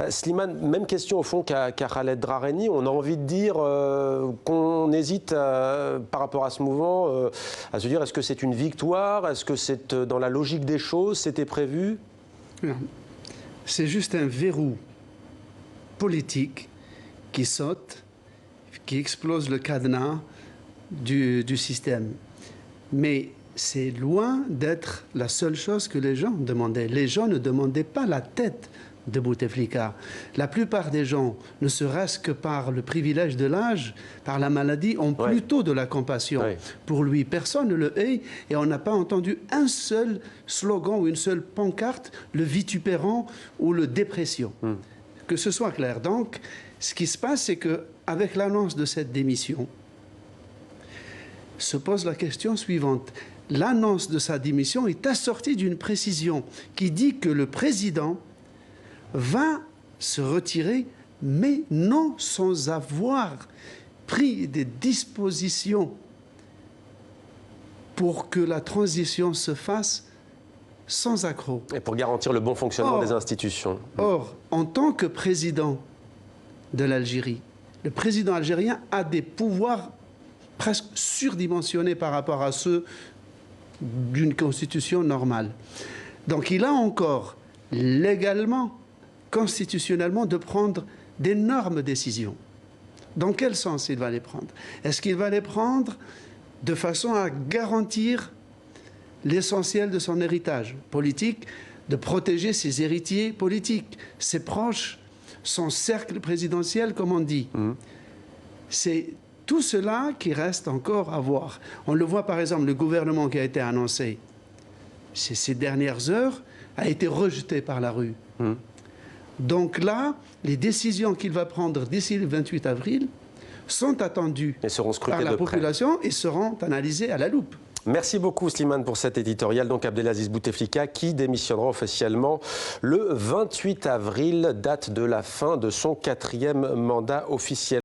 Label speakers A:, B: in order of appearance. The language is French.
A: Slimane, même question au fond qu'à Khaled Drareni. On a envie de dire qu'on hésite par rapport à ce mouvement, à se dire est-ce que c'est une victoire? Est-ce que c'est dans la logique des choses? C'était prévu?
B: C'est juste un verrou politique qui saute, qui explose le cadenas du système. Mais c'est loin d'être la seule chose que les gens demandaient. Les gens ne demandaient pas la tête de Bouteflika. La plupart des gens, ne serait-ce que par le privilège de l'âge, par la maladie, ont plutôt de la compassion. Pour lui, personne ne le hait et on n'a pas entendu un seul slogan ou une seule pancarte, le vitupérant ou le dépression. Que ce soit clair. Donc, ce qui se passe, c'est qu'avec l'annonce de cette démission, se pose la question suivante. L'annonce de sa démission est assortie d'une précision qui dit que le président va se retirer, mais non sans avoir pris des dispositions pour que la transition se fasse sans accroc.
A: Et pour garantir le bon fonctionnement des institutions.
B: Or, en tant que président de l'Algérie, le président algérien a des pouvoirs presque surdimensionnés par rapport à ceux d'une constitution normale. Donc il a encore légalement, constitutionnellement, de prendre d'énormes décisions. Dans quel sens il va les prendre? Est-ce qu'il va les prendre de façon à garantir l'essentiel de son héritage politique, de protéger ses héritiers politiques, ses proches, son cercle présidentiel, comme on dit? C'est tout cela qui reste encore à voir. On le voit par exemple, le gouvernement qui a été annoncé ces dernières heures a été rejeté par la rue. Donc là, les décisions qu'il va prendre d'ici le 28 avril sont attendues par la population et seront analysées à la loupe.
A: Merci beaucoup Slimane pour cet éditorial. Donc Abdelaziz Bouteflika qui démissionnera officiellement le 28 avril, date de la fin de son 4e mandat officiel.